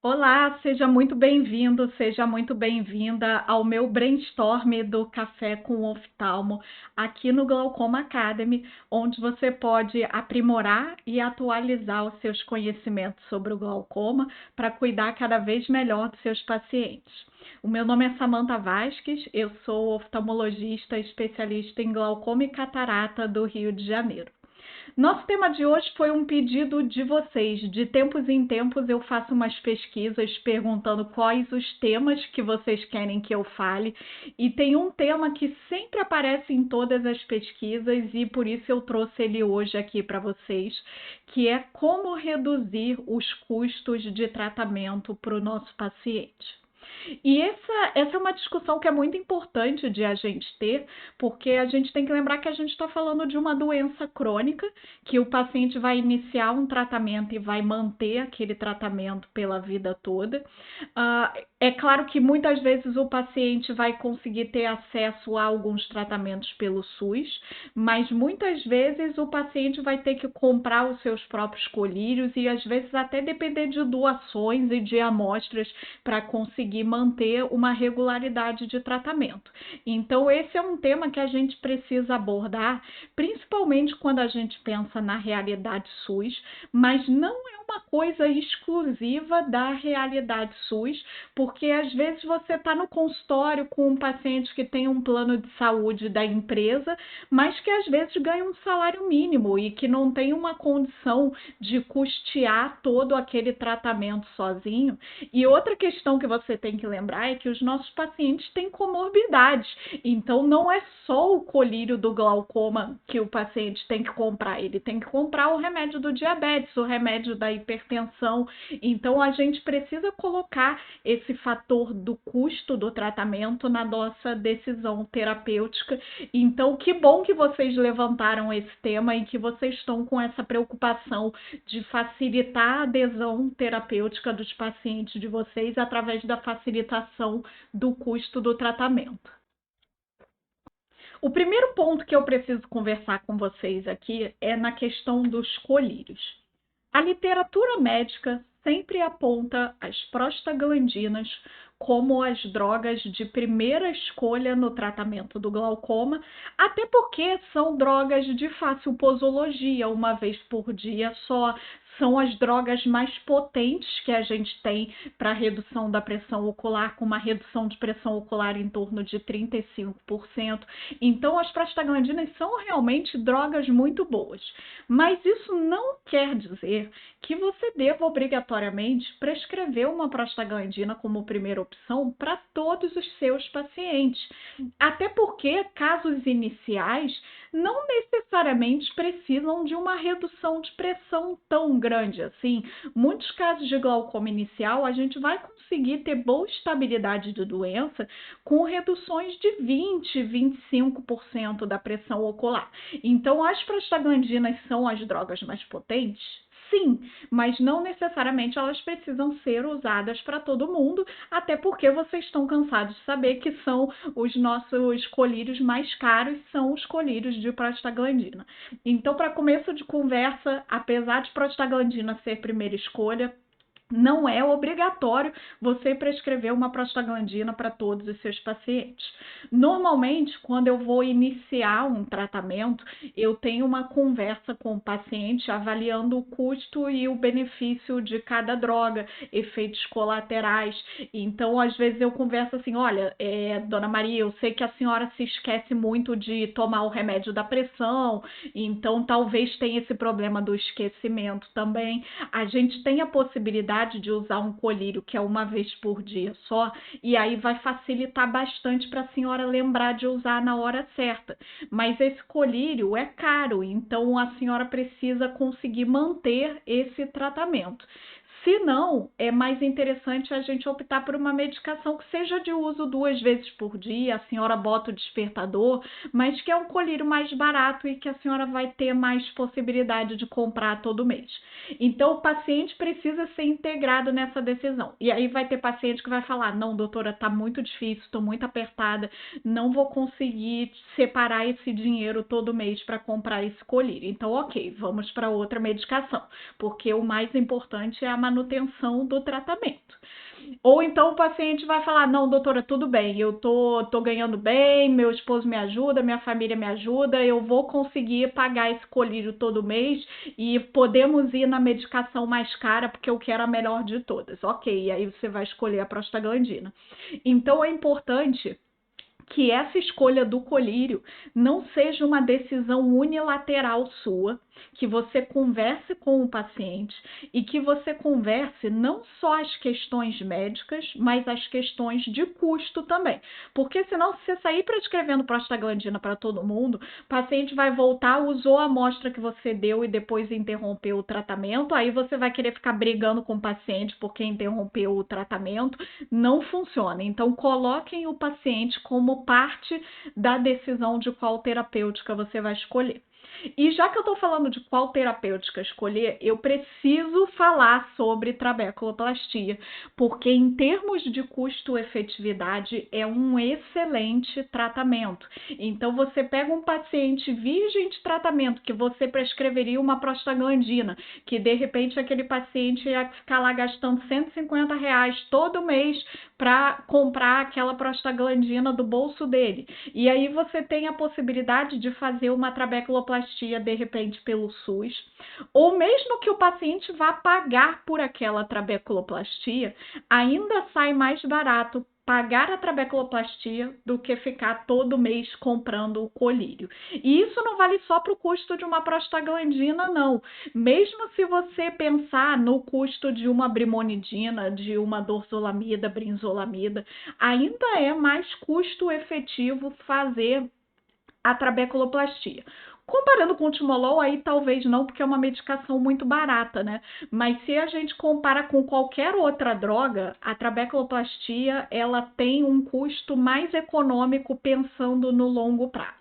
Olá, seja muito bem-vindo, seja muito bem-vinda ao meu brainstorm do Café com Oftalmo, aqui no Glaucoma Academy, onde você pode aprimorar e atualizar os seus conhecimentos sobre o glaucoma para cuidar cada vez melhor dos seus pacientes. O meu nome é Samantha Vasques, eu sou oftalmologista especialista em glaucoma e catarata do Rio de Janeiro. Nosso tema de hoje foi um pedido de vocês. De tempos em tempos eu faço umas pesquisas perguntando quais os temas que vocês querem que eu fale. E tem um tema que sempre aparece em todas as pesquisas e por isso eu trouxe ele hoje aqui para vocês, que é como reduzir os custos de tratamento para o nosso paciente. E essa é uma discussão que é muito importante de a gente ter, porque a gente tem que lembrar que a gente está falando de uma doença crônica, que o paciente vai iniciar um tratamento e vai manter aquele tratamento pela vida toda. É claro que muitas vezes o paciente vai conseguir ter acesso a alguns tratamentos pelo SUS, mas muitas vezes o paciente vai ter que comprar os seus próprios colírios e às vezes até depender de doações e de amostras para conseguir manter uma regularidade de tratamento. Então, esse é um tema que a gente precisa abordar, principalmente quando a gente pensa na realidade SUS, mas não é uma coisa exclusiva da realidade SUS, porque às vezes você está no consultório com um paciente que tem um plano de saúde da empresa, mas que às vezes ganha um salário mínimo e que não tem uma condição de custear todo aquele tratamento sozinho. E outra questão que você tem que lembrar é que os nossos pacientes têm comorbidades, então não é só o colírio do glaucoma que o paciente tem que comprar, ele tem que comprar o remédio do diabetes, o remédio da hipertensão. Então a gente precisa colocar esse fator do custo do tratamento na nossa decisão terapêutica. Então, que bom que vocês levantaram esse tema e que vocês estão com essa preocupação de facilitar a adesão terapêutica dos pacientes de vocês através da facilitação do custo do tratamento. O primeiro ponto que eu preciso conversar com vocês aqui é na questão dos colírios. A literatura médica sempre aponta as prostaglandinas como as drogas de primeira escolha no tratamento do glaucoma, até porque são drogas de fácil posologia, uma vez por dia só. São as drogas mais potentes que a gente tem para redução da pressão ocular, com uma redução de pressão ocular em torno de 35%. Então, as prostaglandinas são realmente drogas muito boas. Mas isso não quer dizer que você deva obrigatoriamente prescrever uma prostaglandina como primeira opção para todos os seus pacientes. Até porque casos iniciais não necessariamente precisam de uma redução de pressão tão grande assim. Muitos casos de glaucoma inicial, a gente vai conseguir ter boa estabilidade de doença com reduções de 20, 25% da pressão ocular. Então, as prostaglandinas são as drogas mais potentes? Sim, mas não necessariamente elas precisam ser usadas para todo mundo, até porque vocês estão cansados de saber que são os nossos colírios mais caros, são os colírios de prostaglandina. Então, para começo de conversa, apesar de prostaglandina ser primeira escolha, não é obrigatório você prescrever uma prostaglandina para todos os seus pacientes. Normalmente, quando eu vou iniciar um tratamento, eu tenho uma conversa com o paciente avaliando o custo e o benefício de cada droga, efeitos colaterais. Então, às vezes eu converso assim, olha, dona Maria, eu sei que a senhora se esquece muito de tomar o remédio da pressão, então talvez tenha esse problema do esquecimento também. A gente tem a possibilidade de usar um colírio que é uma vez por dia só, e aí vai facilitar bastante para a senhora lembrar de usar na hora certa. Mas esse colírio é caro, então a senhora precisa conseguir manter esse tratamento. Se não, é mais interessante a gente optar por uma medicação que seja de uso 2 vezes por dia, a senhora bota o despertador, mas que é um colírio mais barato e que a senhora vai ter mais possibilidade de comprar todo mês. Então, o paciente precisa ser integrado nessa decisão. E aí vai ter paciente que vai falar, não, doutora, tá muito difícil, estou muito apertada, não vou conseguir separar esse dinheiro todo mês para comprar esse colírio. Então, ok, vamos para outra medicação, porque o mais importante é a manutenção do tratamento. Ou então o paciente vai falar: não, doutora, tudo bem, eu tô ganhando bem, meu esposo me ajuda, minha família me ajuda, eu vou conseguir pagar esse colírio todo mês e podemos ir na medicação mais cara porque eu quero a melhor de todas. Ok, aí você vai escolher a prostaglandina. Então é importante que essa escolha do colírio não seja uma decisão unilateral sua, que você converse com o paciente e que você converse não só as questões médicas, mas as questões de custo também. Porque senão, se você sair prescrevendo prostaglandina para todo mundo, o paciente vai voltar, usou a amostra que você deu e depois interrompeu o tratamento, aí você vai querer ficar brigando com o paciente porque interrompeu o tratamento. Não funciona. Então, coloquem o paciente como parte da decisão de qual terapêutica você vai escolher. E já que eu estou falando de qual terapêutica escolher, eu preciso falar sobre trabeculoplastia, porque em termos de custo-efetividade é um excelente tratamento. Então você pega um paciente virgem de tratamento que você prescreveria uma prostaglandina, que de repente aquele paciente ia ficar lá gastando R$ 150 todo mês para comprar aquela prostaglandina do bolso dele. E aí você tem a possibilidade de fazer uma trabeculoplastia de repente pelo SUS, ou mesmo que o paciente vá pagar por aquela trabeculoplastia, ainda sai mais barato pagar a trabeculoplastia do que ficar todo mês comprando o colírio. E isso não vale só para o custo de uma prostaglandina, não. Mesmo se você pensar no custo de uma brimonidina, de uma dorzolamida, brinzolamida, ainda é mais custo efetivo fazer a trabeculoplastia. Comparando com o timolol, aí talvez não, porque é uma medicação muito barata, né? Mas se a gente compara com qualquer outra droga, a trabeculoplastia, ela tem um custo mais econômico pensando no longo prazo.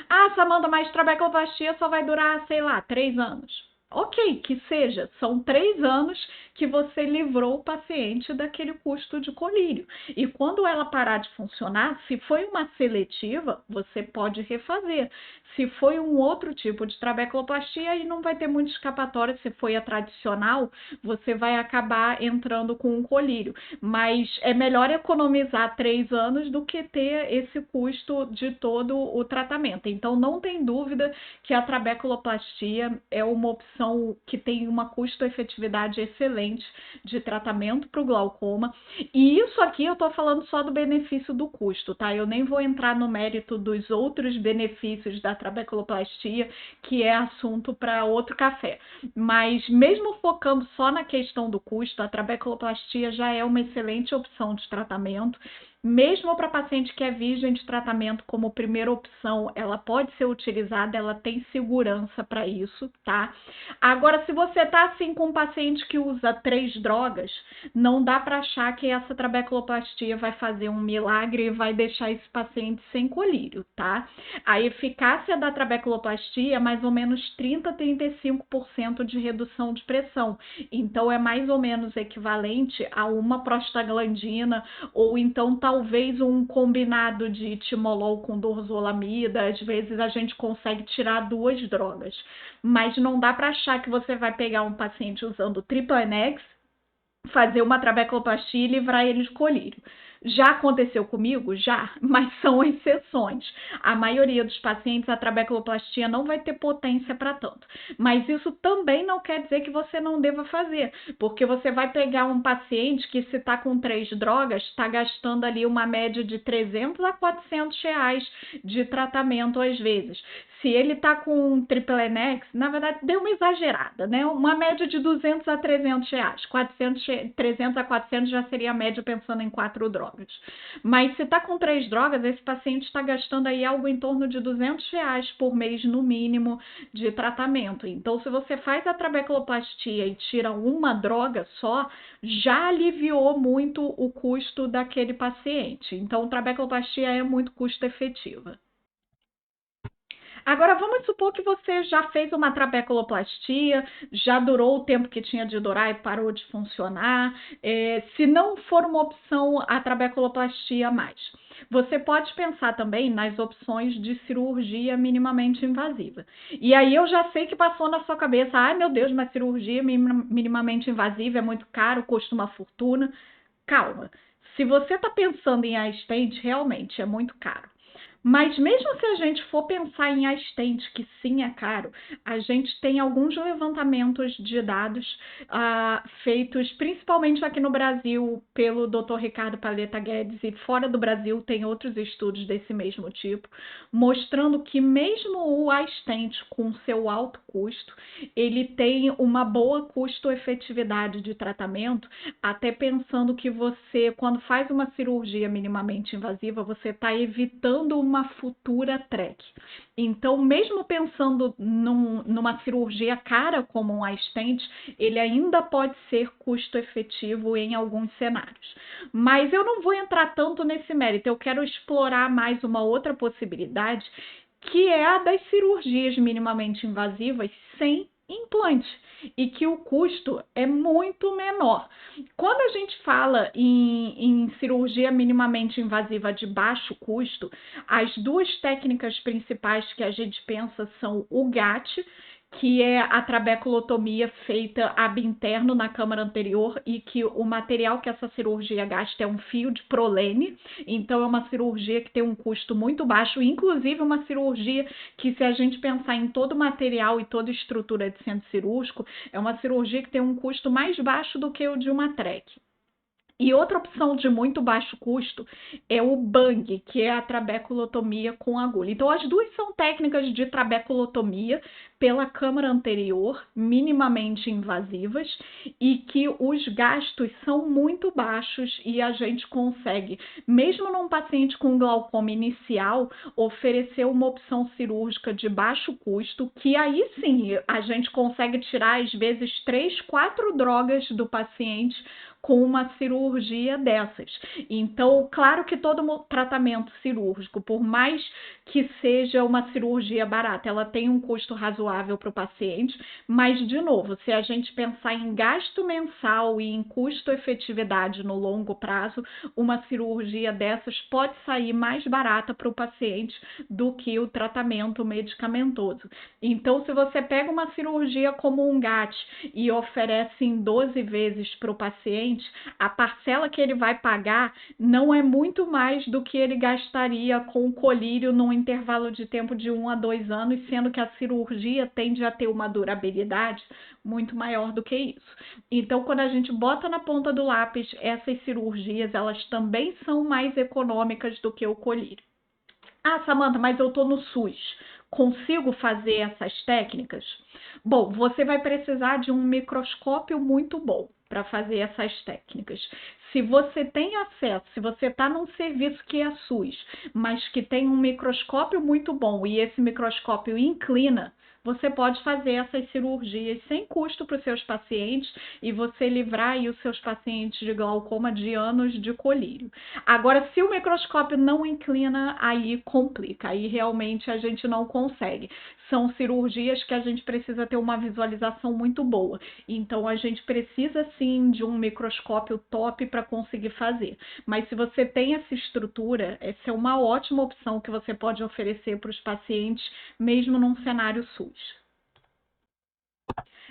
Ah, Samanta, mas trabeculoplastia só vai durar, sei lá, 3 anos. Ok, que seja, são 3 anos que você livrou o paciente daquele custo de colírio. E quando ela parar de funcionar, se foi uma seletiva, você pode refazer. Se foi um outro tipo de trabeculoplastia, aí não vai ter muito escapatória. Se foi a tradicional, você vai acabar entrando com um colírio. Mas é melhor economizar 3 anos do que ter esse custo de todo o tratamento. Então, não tem dúvida que a trabeculoplastia é uma opção que tem uma custo-efetividade excelente de tratamento para o glaucoma. E isso aqui eu estou falando só do benefício do custo, tá? Eu nem vou entrar no mérito dos outros benefícios da trabeculoplastia, que é assunto para outro café. Mas mesmo focando só na questão do custo, a trabeculoplastia já é uma excelente opção de tratamento. Mesmo para paciente que é virgem de tratamento como primeira opção, ela pode ser utilizada, ela tem segurança para isso, tá? Agora, se você tá assim com um paciente que usa 3 drogas, não dá para achar que essa trabeculoplastia vai fazer um milagre e vai deixar esse paciente sem colírio, tá? A eficácia da trabeculoplastia é mais ou menos 30-35% de redução de pressão. Então, é mais ou menos equivalente a uma prostaglandina ou então talvez um combinado de timolol com dorzolamida. Às vezes a gente consegue tirar 2 drogas, mas não dá para achar que você vai pegar um paciente usando triplenex, fazer uma trabeculoplastia e livrar ele de colírio. Já aconteceu comigo? Já, mas são exceções. A maioria dos pacientes, a trabeculoplastia não vai ter potência para tanto. Mas isso também não quer dizer que você não deva fazer, porque você vai pegar um paciente que, se está com 3 drogas, está gastando ali uma média de 300 a 400 reais de tratamento às vezes. Se ele está com um triplenex, na verdade, deu uma exagerada, né? Uma média de 200 a 300 reais. 300 a 400 já seria a média pensando em 4 drogas. Mas se está com 3 drogas, esse paciente está gastando aí algo em torno de 200 reais por mês, no mínimo, de tratamento. Então, se você faz a trabeculoplastia e tira uma droga só, já aliviou muito o custo daquele paciente. Então, trabeculoplastia é muito custo efetiva. Agora, vamos supor que você já fez uma trabeculoplastia, já durou o tempo que tinha de durar e parou de funcionar. Se não for uma opção a trabeculoplastia mais, você pode pensar também nas opções de cirurgia minimamente invasiva. E aí eu já sei que passou na sua cabeça: ai meu Deus, mas cirurgia minimamente invasiva é muito caro, custa uma fortuna. calma. Se você está pensando em assistente, realmente é muito caro. Mas mesmo se a gente for pensar em assistente, que sim é caro, a gente tem alguns levantamentos de dados feitos principalmente aqui no Brasil pelo Dr. Ricardo Paleta Guedes, e fora do Brasil tem outros estudos desse mesmo tipo, mostrando que mesmo o assistente com seu alto custo, ele tem uma boa custo-efetividade de tratamento, até pensando que você, quando faz uma cirurgia minimamente invasiva, você está evitando uma futura TREC. Então, mesmo pensando numa cirurgia cara como um assistente, ele ainda pode ser custo-efetivo em alguns cenários. Mas eu não vou entrar tanto nesse mérito, eu quero explorar mais uma outra possibilidade, que é a das cirurgias minimamente invasivas sem implante, e que o custo é muito menor. Quando a gente fala em cirurgia minimamente invasiva de baixo custo, as duas técnicas principais que a gente pensa são o GAT, que é a trabeculotomia feita ab interno na câmara anterior, e que o material que essa cirurgia gasta é um fio de prolene, então é uma cirurgia que tem um custo muito baixo, inclusive uma cirurgia que, se a gente pensar em todo o material e toda a estrutura de centro cirúrgico, é uma cirurgia que tem um custo mais baixo do que o de uma TREC. E outra opção de muito baixo custo é o BANG, que é a trabeculotomia com agulha. Então, as duas são técnicas de trabeculotomia pela câmara anterior, minimamente invasivas, e que os gastos são muito baixos e a gente consegue, mesmo num paciente com glaucoma inicial, oferecer uma opção cirúrgica de baixo custo, que aí sim a gente consegue tirar, às vezes, 3, 4 drogas do paciente com uma cirurgia dessas. Então, claro que todo tratamento cirúrgico, por mais que seja uma cirurgia barata, ela tem um custo razoável para o paciente, mas, de novo, se a gente pensar em gasto mensal e em custo-efetividade no longo prazo, uma cirurgia dessas pode sair mais barata para o paciente do que o tratamento medicamentoso. Então, se você pega uma cirurgia como um GAT e oferece em 12 vezes para o paciente, a parcela que ele vai pagar não é muito mais do que ele gastaria com o colírio num intervalo de tempo de 1 a 2 anos, sendo que a cirurgia tende a ter uma durabilidade muito maior do que isso. Então, quando a gente bota na ponta do lápis, essas cirurgias, elas também são mais econômicas do que o colírio. Ah, Samantha, mas eu estou no SUS. Consigo fazer essas técnicas? Bom, você vai precisar de um microscópio muito bom para fazer essas técnicas. Se você tem acesso, se você está num serviço que é SUS, mas que tem um microscópio muito bom e esse microscópio inclina, você pode fazer essas cirurgias sem custo para os seus pacientes e você livrar aí os seus pacientes de glaucoma de anos de colírio. Agora, se o microscópio não inclina, aí complica, aí realmente a gente não consegue. São cirurgias que a gente precisa ter uma visualização muito boa. Então, a gente precisa sim de um microscópio top para conseguir fazer. Mas se você tem essa estrutura, essa é uma ótima opção que você pode oferecer para os pacientes, mesmo num cenário SUS.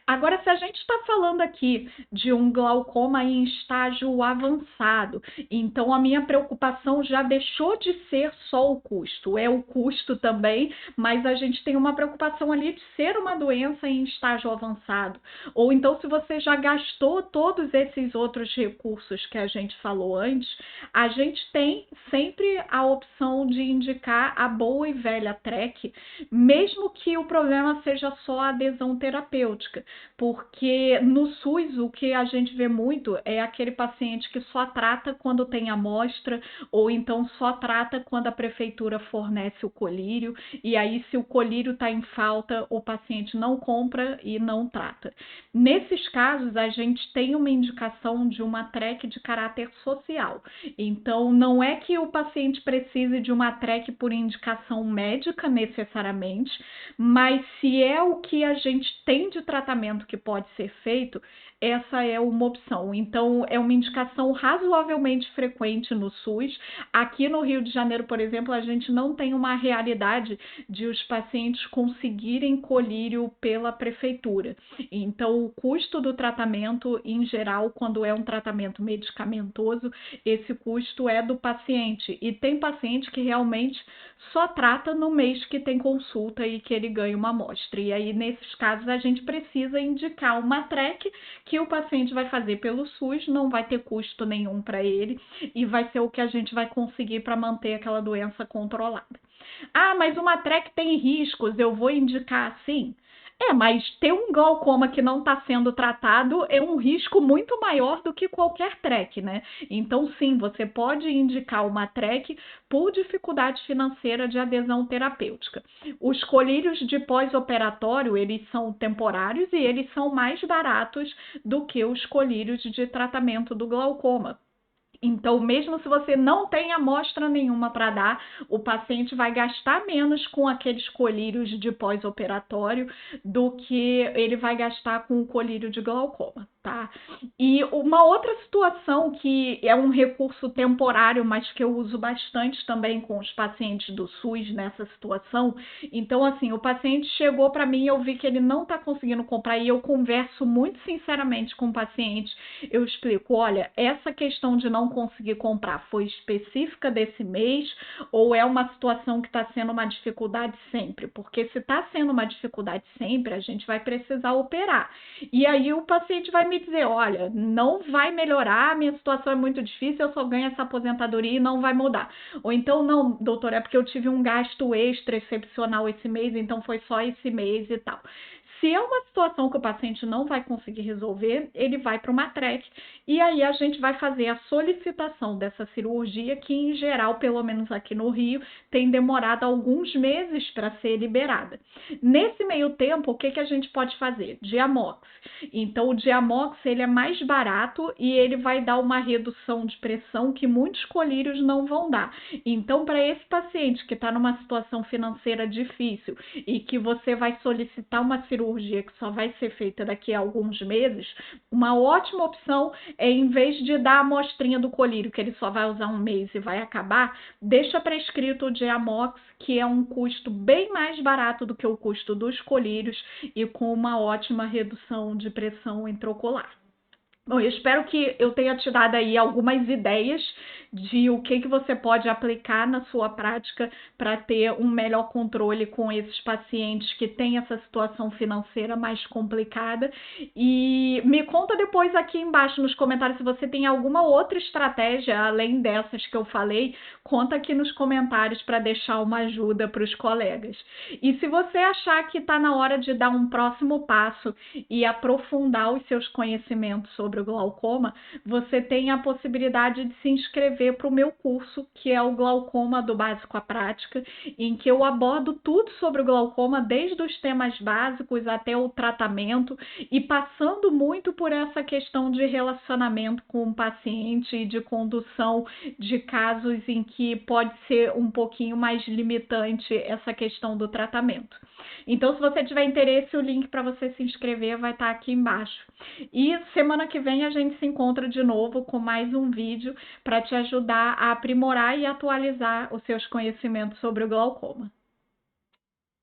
Agora, se a gente está falando aqui de um glaucoma em estágio avançado, então a minha preocupação já deixou de ser só o custo, é o custo também, mas a gente tem uma preocupação ali de ser uma doença em estágio avançado. Ou então, se você já gastou todos esses outros recursos que a gente falou antes, a gente tem sempre a opção de indicar a boa e velha TREC, mesmo que o problema seja só a adesão terapêutica. Porque no SUS o que a gente vê muito é aquele paciente que só trata quando tem amostra, ou então só trata quando a prefeitura fornece o colírio, e aí se o colírio está em falta, o paciente não compra e não trata. Nesses casos, a gente tem uma indicação de uma TREC de caráter social. Então, não é que o paciente precise de uma TREC por indicação médica necessariamente, mas se é o que a gente tem de tratamento que pode ser feito, essa é uma opção. Então, é uma indicação razoavelmente frequente no SUS. Aqui no Rio de Janeiro, por exemplo, a gente não tem uma realidade de os pacientes conseguirem colírio pela prefeitura. Então, o custo do tratamento, em geral, quando é um tratamento medicamentoso, esse custo é do paciente. E tem paciente que realmente só trata no mês que tem consulta e que ele ganha uma amostra. E aí, nesses casos, a gente precisa indicar uma TREC que o paciente vai fazer pelo SUS, não vai ter custo nenhum para ele e vai ser o que a gente vai conseguir para manter aquela doença controlada. Ah, mas uma TREC tem riscos, eu vou indicar assim? Mas ter um glaucoma que não está sendo tratado é um risco muito maior do que qualquer TREC, né? Então, sim, você pode indicar uma TREC por dificuldade financeira de adesão terapêutica. Os colírios de pós-operatório, eles são temporários e eles são mais baratos do que os colírios de tratamento do glaucoma. Então, mesmo se você não tem amostra nenhuma para dar, o paciente vai gastar menos com aqueles colírios de pós-operatório do que ele vai gastar com o colírio de glaucoma, tá? E uma outra situação que é um recurso temporário, mas que eu uso bastante também com os pacientes do SUS nessa situação. Então, assim, o paciente chegou para mim, eu vi que ele não está conseguindo comprar e eu converso muito sinceramente com o paciente. Eu explico, olha, essa questão de não conseguir comprar foi específica desse mês ou é uma situação que está sendo uma dificuldade sempre? Porque se está sendo uma dificuldade sempre, a gente vai precisar operar. E aí o paciente vai me dizer, olha, não vai melhorar, minha situação é muito difícil, eu só ganho essa aposentadoria e não vai mudar. Ou então, não, doutor, é porque eu tive um gasto extra excepcional esse mês, então foi só esse mês e tal. Se é uma situação que o paciente não vai conseguir resolver, ele vai para uma TREC e aí a gente vai fazer a solicitação dessa cirurgia, que em geral, pelo menos aqui no Rio, tem demorado alguns meses para ser liberada. Nesse meio tempo, o que a gente pode fazer? Diamox. Então, o Diamox ele é mais barato e ele vai dar uma redução de pressão que muitos colírios não vão dar. Então, para esse paciente que está numa situação financeira difícil e que você vai solicitar uma cirurgia que só vai ser feita daqui a alguns meses, uma ótima opção é, em vez de dar a amostrinha do colírio, que ele só vai usar um mês e vai acabar, deixa prescrito o Diamox, que é um custo bem mais barato do que o custo dos colírios e com uma ótima redução de pressão intraocular. Bom, eu espero que eu tenha te dado aí algumas ideias de o que você pode aplicar na sua prática para ter um melhor controle com esses pacientes que têm essa situação financeira mais complicada. E me conta depois aqui embaixo nos comentários se você tem alguma outra estratégia além dessas que eu falei. Conta aqui nos comentários para deixar uma ajuda para os colegas. E se você achar que está na hora de dar um próximo passo e aprofundar os seus conhecimentos sobre o glaucoma, você tem a possibilidade de se inscrever para o meu curso, que é o Glaucoma do Básico à Prática, em que eu abordo tudo sobre o glaucoma, desde os temas básicos até o tratamento, e passando muito por essa questão de relacionamento com o paciente e de condução de casos em que pode ser um pouquinho mais limitante essa questão do tratamento. Então, se você tiver interesse, o link para você se inscrever vai estar aqui embaixo. E semana que vem a gente se encontra de novo com mais um vídeo para te ajudar a aprimorar e atualizar os seus conhecimentos sobre o glaucoma.